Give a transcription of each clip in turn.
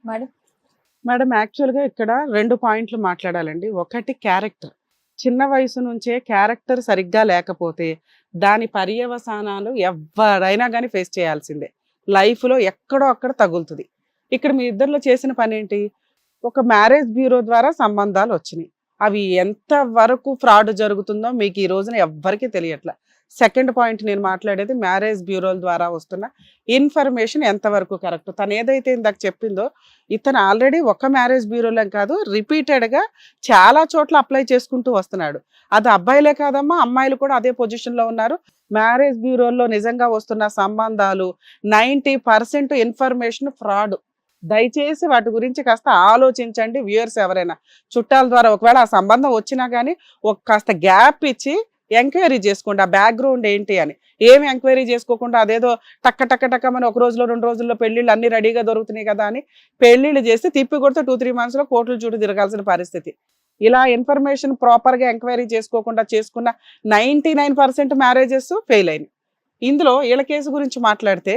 Madam. Madam యాక్చువల్‌గా ఇక్కడ 2 పాయింట్లు మాట్లాడాలండి. ఒకటి క్యారెక్టర్. చిన్న వయసు నుంచే క్యారెక్టర్ సరిగ్గా లేకపోతే దాని పర్యవసానాలు ఎవ్వరైనా గాని ఫేస్ చేయాల్సిందే. లైఫ్‌లో ఎక్కడో అక్కడ తగులుతది. ఇక్కడ మీ ఇద్దరిలో చేసిన పనేంటి? ఒక మ్యారేజ్ బ్యూరో ద్వారా సంబంధాలొచ్చినియి. అవి ఎంత వరకు ఫ్రాడ్ జరుగుతుందో మీకు ఈ రోజున ఎవ్వరికీ తెలియట్ల. సెకండ్ పాయింట్ నేను మాట్లాడేది మ్యారేజ్ బ్యూరోల ద్వారా వస్తున్న ఇన్ఫర్మేషన్ ఎంతవరకు కరెక్ట్. తనేదైతే ఇందాక చెప్పిందో ఇతను ఆల్రెడీ ఒక మ్యారేజ్ బ్యూరోలో కాదు రిపీటెడ్‌గా చాలా చోట్ల అప్లై చేసుకుంటూ వస్తున్నాడు. అది అబ్బాయిలే కాదమ్మా, అమ్మాయిలు కూడా అదే పొజిషన్‌లో ఉన్నారు. మ్యారేజ్ బ్యూరోల్లో నిజంగా వస్తున్న సంబంధాలు 90% ఇన్ఫర్మేషన్ ఫ్రాడ్. దయచేసి వాటి గురించి కాస్త ఆలోచించండి వ్యూయర్స్ ఎవరైనా. చుట్టాల ద్వారా ఒకవేళ ఆ సంబంధం వచ్చినా గానీ కాస్త గ్యాప్ ఇచ్చి ఎంక్వైరీ చేసుకోండి. ఆ బ్యాక్‌గ్రౌండ్ ఏంటి అని. ఏమి ఎంక్వైరీ చేసుకోకుండా అదేదో టక్క టక్క టక్కమని ఒక రోజులో 2 రోజుల్లో పెళ్ళిళ్ళు అన్నీ రెడీగా దొరుకుతున్నాయి కదా అని పెళ్ళిళ్ళు చేసి తిప్పి కొడితే 2-3 మంత్స్‌లో కోర్టుల చుట్టూ తిరగాల్సిన పరిస్థితి. ఇలా ఇన్ఫర్మేషన్ ప్రాపర్‌గా ఎంక్వైరీ చేసుకోకుండా చేసుకున్న 99% మ్యారేజెస్ ఫెయిల్ అయినాయి. ఇందులో ఈళ్ళ కేసు గురించి మాట్లాడితే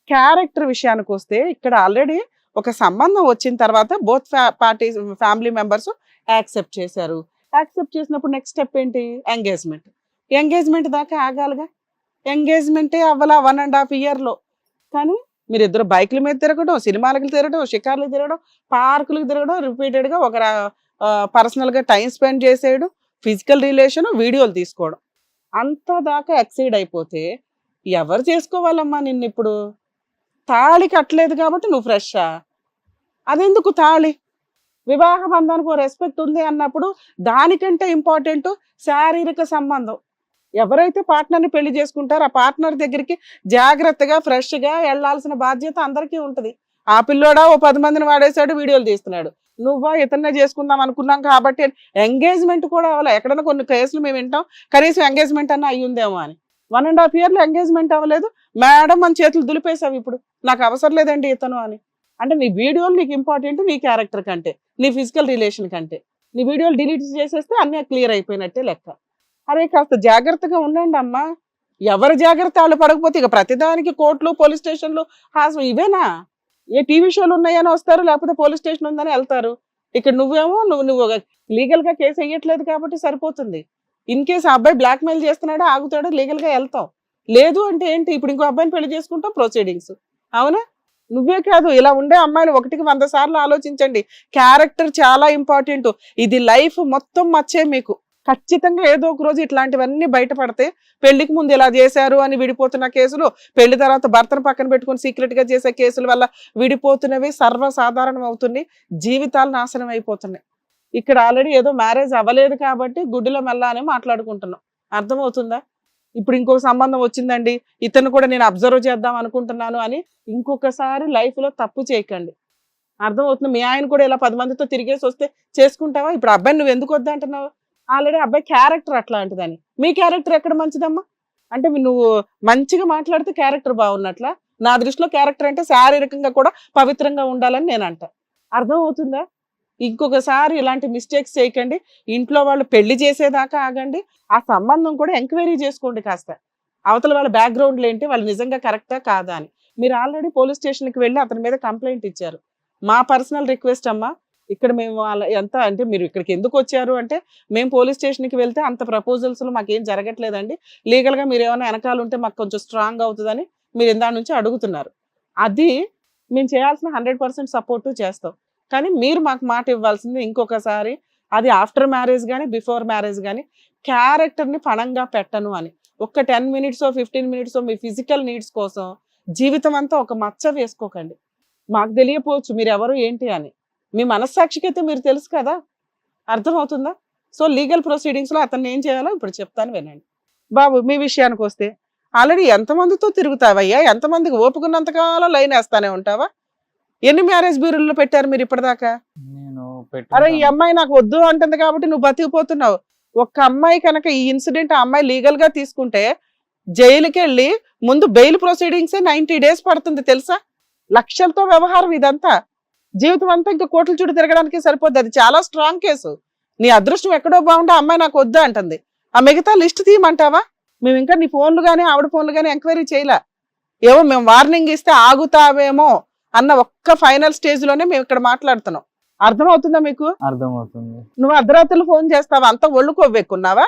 క్యారెక్టర్ విషయానికొస్తే ఇక్కడ ఆల్రెడీ ఒక సంబంధం వచ్చిన తర్వాత both parties family members accept చేశారు. యాక్సెప్ట్ చేసినప్పుడు నెక్స్ట్ స్టెప్ ఏంటి? ఎంగేజ్మెంట్. ఎంగేజ్మెంట్ దాకా ఆగాలిగా. ఎంగేజ్మెంటే అవ్వలా 1.5 ఇయర్‌లో. కానీ మీరిద్దరు బైకుల మీద తిరగడం, సినిమాలకు తిరగడం, షికార్లకు తిరగడం, పార్కులకు తిరగడం, రిపీటెడ్‌గా పర్సనల్‌గా టైం స్పెండ్ చేసేయడం, ఫిజికల్ రిలేషన్, వీడియోలు తీసుకోవడం. అంత దాకా ఎక్సీడ్ అయిపోతే ఎవరు చేసుకోవాలమ్మా నిన్నిప్పుడు? తాళి కట్టలేదు కాబట్టి నువ్వు ఫ్రెషా? అదెందుకు తాళి? వివాహ బంధానికి ఓ రెస్పెక్ట్ ఉంది అన్నప్పుడు దానికంటే ఇంపార్టెంట్ శారీరక సంబంధం. ఎవరైతే పార్ట్నర్‌ని పెళ్లి చేసుకుంటారో ఆ పార్ట్నర్ దగ్గరికి జాగ్రత్తగా ఫ్రెష్‌గా వెళ్ళాల్సిన బాధ్యత అందరికీ ఉంటది. ఆ పిల్లోడా ఓ 10 మందిని వాడేశాడు, వీడియోలు తీస్తున్నాడు. నువ్వా ఇతన్నే చేసుకుందాం అనుకున్నాం కాబట్టి ఎంగేజ్మెంట్ కూడా అవ్వలే. ఎక్కడైనా కొన్ని కేసులు మేము వింటాం కనీసం ఎంగేజ్మెంట్ అన్నా అయ్యుందేమో అని. 1.5 ఇయర్‌లో ఎంగేజ్మెంట్ అవ్వలేదు. మేడం మన చేతులు దులిపేసావు ఇప్పుడు. నాకు అవసరం లేదండి ఇతను అని. అంటే నీ వీడియోలు నీకు ఇంపార్టెంట్ నీ క్యారెక్టర్ కంటే, నీ ఫిజికల్ రిలేషన్ కంటే. నీ వీడియోలు డిలీట్ చేసేస్తే అన్నీ క్లియర్ అయిపోయినట్టే లెక్క. అరే కాస్త జాగ్రత్తగా ఉండండి అమ్మా. ఎవరి జాగ్రత్త వాళ్ళు పడకపోతే ఇక ప్రతిదానికి కోర్టులు, పోలీస్ స్టేషన్లు, ఇవేనా? ఏ టీవీ షోలు ఉన్నాయని వస్తారు, లేకపోతే పోలీస్ స్టేషన్ ఉందని వెళ్తారు. ఇక్కడ నువ్వేమో నువ్వు లీగల్‌గా కేసు వేయట్లేదు కాబట్టి సరిపోతుంది. ఇన్ కేస్ ఆ అబ్బాయి బ్లాక్‌మెయిల్ చేస్తున్నాడో ఆగుతాడో లీగల్‌గా వెళ్తాం. లేదు అంటే ఏంటి? ఇప్పుడు ఇంకో అబ్బాయిని పెళ్లి చేసుకుంటాం ప్రొసీడింగ్స్. అవునా? నువ్వే కాదు ఇలా ఉండే అమ్మాయిలు 1కి 100 సార్లు ఆలోచించండి. క్యారెక్టర్ చాలా ఇంపార్టెంట్. ఇది లైఫ్ మొత్తం మచ్చే మీకు. ఖచ్చితంగా ఏదో ఒక రోజు ఇట్లాంటివన్నీ బయటపడితే పెళ్లికి ముందు ఇలా చేశారు అని విడిపోతున్న కేసులు, పెళ్లి తర్వాత భర్తను పక్కన పెట్టుకుని సీక్రెట్ గా చేసే కేసుల వల్ల విడిపోతున్నవి సర్వసాధారణం అవుతుంది. జీవితాలు నాశనం అయిపోతున్నాయి. ఇక్కడ ఆల్రెడీ ఏదో మ్యారేజ్ అవ్వలేదు కాబట్టి గుడ్డిలో మెల్ల అని మాట్లాడుకుంటున్నాం. అర్థమవుతుందా? ఇప్పుడు ఇంకొక సంబంధం వచ్చిందండి, ఇతను కూడా నేను అబ్జర్వ్ చేద్దాం అనుకుంటున్నాను అని ఇంకొకసారి లైఫ్ లో తప్పు చేయకండి. అర్థమవుతుంది. మీ ఆయన కూడా ఇలా 10 మందితో తిరిగేసి వస్తే చేసుకుంటావా? ఇప్పుడు అబ్బాయిని నువ్వు ఎందుకు వద్దంటున్నావు? ఆల్రెడీ అబ్బాయి క్యారెక్టర్ అట్లాంటిదని. మీ క్యారెక్టర్ ఎక్కడ మంచిదమ్మా? అంటే నువ్వు మంచిగా మాట్లాడితే క్యారెక్టర్ బాగున్నట్లా? నా దృష్టిలో క్యారెక్టర్ అంటే శారీరకంగా కూడా పవిత్రంగా ఉండాలని నేను అంట. అర్థం అవుతుందా? ఇంకొకసారి ఇలాంటి మిస్టేక్స్ చేయకండి. ఇంట్లో వాళ్ళు పెళ్లి చేసేదాకా ఆగండి. ఆ సంబంధం కూడా ఎంక్వైరీ చేసుకోండి కాస్త. అవతల వాళ్ళ బ్యాక్గ్రౌండ్లు ఏంటి, వాళ్ళు నిజంగా కరెక్టా కాదా అని. మీరు ఆల్రెడీ పోలీస్ స్టేషన్కి వెళ్ళి అతని మీద కంప్లైంట్ ఇచ్చారు. మా పర్సనల్ రిక్వెస్ట్ అమ్మా, ఇక్కడ మేము ఎంత అంటే మీరు ఇక్కడికి ఎందుకు వచ్చారు అంటే, మేము పోలీస్ స్టేషన్కి వెళ్తే అంత ప్రపోజల్స్లో మాకేం జరగట్లేదండి, లీగల్గా మీరు ఏమైనా వెనకాల ఉంటే మాకు కొంచెం స్ట్రాంగ్ అవుతుందని మీరు ఇందా నుంచి అడుగుతున్నారు. అది మేము చేయాల్సిన 100% సపోర్టు చేస్తాం. కానీ మీరు మాకు మాట ఇవ్వాల్సింది ఇంకొకసారి, అది ఆఫ్టర్ మ్యారేజ్ కానీ బిఫోర్ మ్యారేజ్ కానీ క్యారెక్టర్ని పణంగా పెట్టను అని. ఒక్క 10 మినిట్సో 15 మినిట్సో మీ ఫిజికల్ నీడ్స్ కోసం జీవితం అంతా ఒక మచ్చ వేసుకోకండి. మాకు తెలియపోవచ్చు మీరు ఎవరు ఏంటి అని. మీ మనస్సాక్షికైతే మీరు తెలుసు కదా. అర్థమవుతుందా? సో లీగల్ ప్రొసీడింగ్స్లో అతన్ని ఏం చేయాలో ఇప్పుడు చెప్తాను వినండి. బాబు మీ విషయానికి వస్తే ఆల్రెడీ ఎంతమందితో తిరుగుతావయ్యా? ఎంతమందికి ఓపుకున్నంతకాలం లైన్ వేస్తానే ఉంటావా? ఎన్ని మ్యారేజ్ బ్యూరోల్లో పెట్టారు మీరు ఇప్పటిదాకా? నేను అరే ఈ పెట్టుకుంటాను. అమ్మాయి నాకు వద్దు అంటుంది కాబట్టి నువ్వు బతికిపోతున్నావు. ఒక్క అమ్మాయి కనుక ఈ ఇన్సిడెంట్ ఆ అమ్మాయి లీగల్ గా తీసుకుంటే జైలుకి వెళ్ళి ముందు బెయిల్ ప్రొసీడింగ్సే 90 డేస్ పడుతుంది తెలుసా? లక్షలతో వ్యవహారం ఇదంతా. జీవితం అంతా ఇంకా కోట్ల చుట్టూ తిరగడానికి సరిపోద్ది. అది చాలా స్ట్రాంగ్ కేసు. నీ అదృష్టం ఎక్కడో బాగుంటే అమ్మాయి నాకు వద్దు అంటుంది. ఆ మిగతా లిస్ట్ తీయమంటావా? మేము ఇంకా నీ ఫోన్లు కానీ ఆవిడ ఫోన్లు కానీ ఎంక్వైరీ చేయలే. ఏమో మేము వార్నింగ్ ఇస్తే ఆగుతావేమో అన్న ఒక్క ఫైనల్ స్టేజ్ లోనే మేము ఇక్కడ మాట్లాడుతున్నాం. అర్థమవుతుందా మీకు? అర్థమవుతుంది. నువ్వు అర్ధరాత్రులు ఫోన్ చేస్తావా? అంత ఒళ్ళు కొవ్వెక్కున్నావా?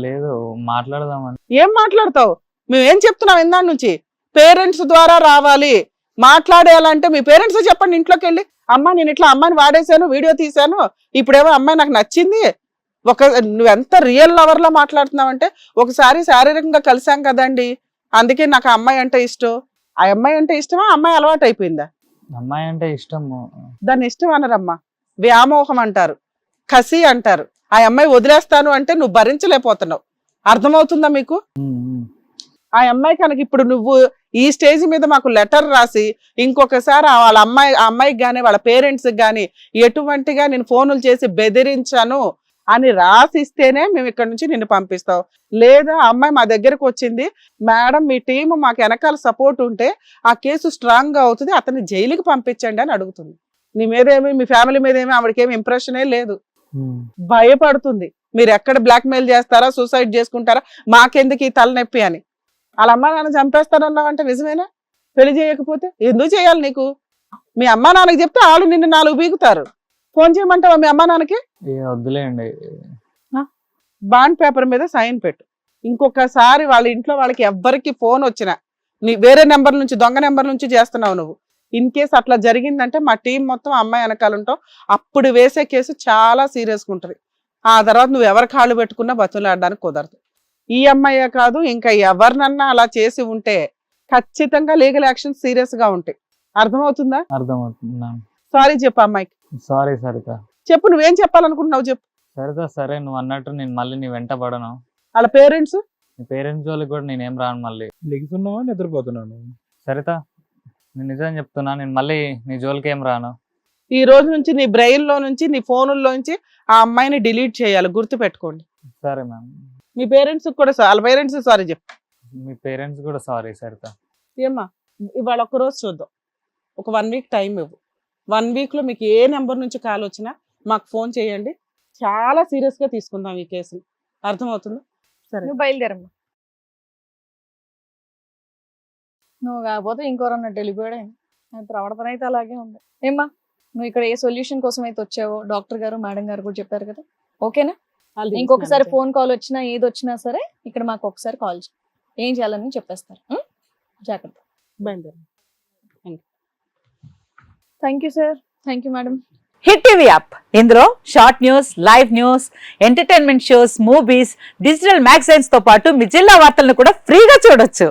లేదు, మాట్లాడదామని. ఏం మాట్లాడతావు? మేమేం చెప్తున్నాం ఇందా నుంచి? పేరెంట్స్ ద్వారా రావాలి మాట్లాడేయాలంటే మీ పేరెంట్స్ చెప్పండి. ఇంట్లోకి వెళ్ళి అమ్మ నేను ఇట్లా అమ్మాయిని వాడేశాను, వీడియో తీశాను, ఇప్పుడేమో అమ్మాయి నాకు నచ్చింది. నువ్వెంత రియల్ లవర్ లా మాట్లాడుతున్నావంటే, ఒకసారి శారీరకంగా కలిసాం కదండి, అందుకే నాకు ఆ అమ్మాయి అంటే ఇష్టం. ఆ అమ్మాయి అంటే ఇష్టమా? అమ్మాయి అలవాటు అయిపోయిందా? అమ్మాయి అంటే ఇష్టము. దాన్ని ఇష్టం అనరమ్మా, వ్యామోహం అంటారు, కసి అంటారు. ఆ అమ్మాయి వదిలేస్తాను అంటే నువ్వు భరించలేకపోతున్నావు. అర్థమవుతుందా మీకు? ఆ అమ్మాయి కనుక ఇప్పుడు నువ్వు ఈ స్టేజ్ మీద మాకు లెటర్ రాసి ఇంకొకసారి వాళ్ళ అమ్మాయికి కానీ వాళ్ళ పేరెంట్స్కి కానీ ఎటువంటిగా నేను ఫోనులు చేసి బెదిరించాను అని రాసిస్తేనే మేము ఇక్కడ నుంచి నిన్ను పంపిస్తాం. లేదా అమ్మాయి మా దగ్గరకు వచ్చింది, మేడం మీ టీం మాకు వెనకాల సపోర్ట్ ఉంటే ఆ కేసు స్ట్రాంగ్ గా అవుతుంది, అతన్ని జైలుకి పంపించండి అని అడుగుతుంది. నీ మీద ఏమి, మీ ఫ్యామిలీ మీద ఏమి ఆవిడకేమి ఇంప్రెషనే లేదు, భయపడుతుంది. మీరు ఎక్కడ బ్లాక్ మెయిల్ చేస్తారా, సూసైడ్ చేసుకుంటారా, మాకెందుకు ఈ తలనొప్పి అని. వాళ్ళ అమ్మా నాన్న చంపేస్తారన్నావంటే నిజమేనా? పెళ్లి చేయకపోతే ఎందుకు చేయాలి నీకు? మీ అమ్మా నాన్నకి చెప్తే వాళ్ళు నిన్ను 4 బీగుతారు. ఫోన్ చేయమంటావా మీ అమ్మా నాన్నకి? వద్దులేండి. బాండ్ పేపర్ మీద సైన్ పెట్టు. ఇంకొకసారి వాళ్ళ ఇంట్లో వాళ్ళకి ఎవ్వరికి ఫోన్ వచ్చినా, నీ వేరే నెంబర్ నుంచి, దొంగ నెంబర్ నుంచి చేస్తున్నావు నువ్వు, ఇన్ కేసు అట్లా జరిగిందంటే మా టీం మొత్తం అమ్మాయి వెనకాల ఉంటాం. అప్పుడు వేసే కేసు చాలా సీరియస్గా ఉంటుంది. ఆ తర్వాత నువ్వు ఎవరి కాళ్ళు పెట్టుకున్నా బతులాడడానికి కుదరదు. ఈ అమ్మాయే కాదు, ఇంకా ఎవరినన్నా అలా చేసి ఉంటే ఖచ్చితంగా లీగల్ యాక్షన్ సీరియస్ గా ఉంటాయి. అర్థమవుతుందా? అర్థమవుతుందా? సారీ చెప్పు అమ్మాయికి. సారీ సరిత. చెప్పు, నువ్వేం చెప్పాలనుకుంటున్నావు చెప్పు. సరిత సరే, నువ్వు అన్నట్టు నేను మళ్ళీ నీ వెంట పడను. వాళ్ళ పేరెంట్స్ జోలికి కూడా నేనేం రాను. మళ్ళీ లెగుతున్నావా నిద్రపోతున్నాను? సరిత, నేను నిజం చెప్తున్నా, నేను మళ్ళీ నీ జోలికి ఏం రాను. ఈ రోజు నుంచి నీ బ్రెయిన్ లో నుంచి, నీ ఫోనుల్లోంచి ఆ అమ్మాయిని డిలీట్ చేయాలి, గుర్తు పెట్టుకోండి. సరే మ్యామ్. మీ పేరెంట్స్ కూడా, వాళ్ళ పేరెంట్స్ సారీ చెప్పు. మీ పేరెంట్స్ కూడా సారీ సరిత. ఏమ్మా, ఇవాళ ఒక్కరోజు చూద్దాం, ఒక 1 వీక్ టైం ఇవ్వు. 1 వీక్ లో మీకు ఏ నెంబర్ నుంచి కాల్ వచ్చినా మాకు ఫోన్ చేయండి. చాలా సీరియస్ గా తీసుకుందాం ఈ కేసుని. అర్థమవుతుందా? సరే, నువ్వు బయలుదేరమ్మా. నువ్వు కాకపోతే ఇంకోరన్నట్టు వెళ్ళిపోయాడు. ప్రవర్తన అయితే అలాగే ఉంది. ఏమ్మా, నువ్వు ఇక్కడ ఏ సొల్యూషన్ కోసం అయితే వచ్చావో డాక్టర్ గారు, మేడం గారు కూడా చెప్పారు కదా, ఓకేనా? ఇంకొకసారి ఫోన్ కాల్ వచ్చినా ఏది వచ్చినా సరే ఇక్కడ మాకు ఒకసారి కాల్ చేయి, ఏం చేయాలని చెప్పేస్తారు. జాగ్రత్త. Thank you sir. Thank you madam. Hit TV app, ఇందులో short news, live news, entertainment shows, movies, digital magazines తో పాటు మీ జిల్లా వార్తలను కూడా ఫ్రీగా చూడొచ్చు.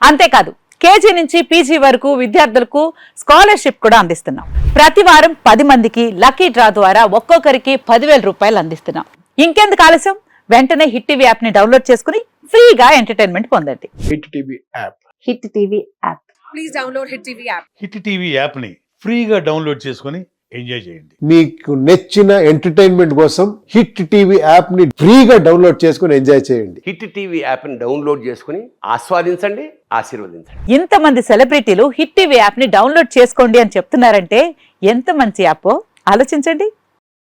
అంతేకాదు, కేజీ నుంచి పీజీ వరకు విద్యార్థులకు స్కాలర్షిప్ కూడా అందిస్తున్నాం. ప్రతి వారం 10 మందికి లక్కీ డ్రా ద్వారా ఒక్కొక్కరికి 10,000 రూపాయలు అందిస్తున్నాం. ఇంకెందుకు ఆలస్యం, వెంటనే హిట్ టీవీ యాప్ ని డౌన్లోడ్ చేసుకుని ఫ్రీగా ఎంటర్టైన్మెంట్ పొందండి. Hit TV app. Hit TV app. Please download hit TV app. Hit TV app ని ఫ్రీగా డౌన్లోడ్ చేసుకొని ఎంజాయ్ చేయండి. మీకు నచ్చిన ఎంటర్టైన్మెంట్ కోసం హిట్ టీవీ యాప్ ని ఫ్రీగా డౌన్లోడ్ చేసుకొని ఎంజాయ్ చేయండి. హిట్ టీవీ యాప్ ని డౌన్లోడ్ చేసుకుని ఆస్వాదించండి, ఆశీర్వదించండి. ఇంతమంది సెలబ్రిటీలు హిట్ టీవీ యాప్ ని డౌన్లోడ్ చేసుకోండి అని చెప్తున్నారంటే ఎంత మంచి యాప్ ఆలోచించండి.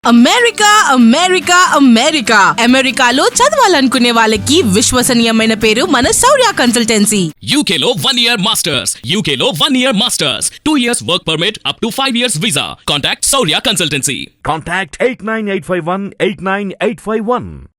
అమెరికా అమెరికా అమెరికా అమెరికాలో చదవాలనుకునే వాళ్ళకి విశ్వసనీయమైన పేరు మన శౌర్య కన్సల్టెన్సీ. UK లో 1 year masters. UK లో 1 year masters. 2 years work permit up to 5 years visa. Contact Saurya Consultancy. Contact 89851 89851.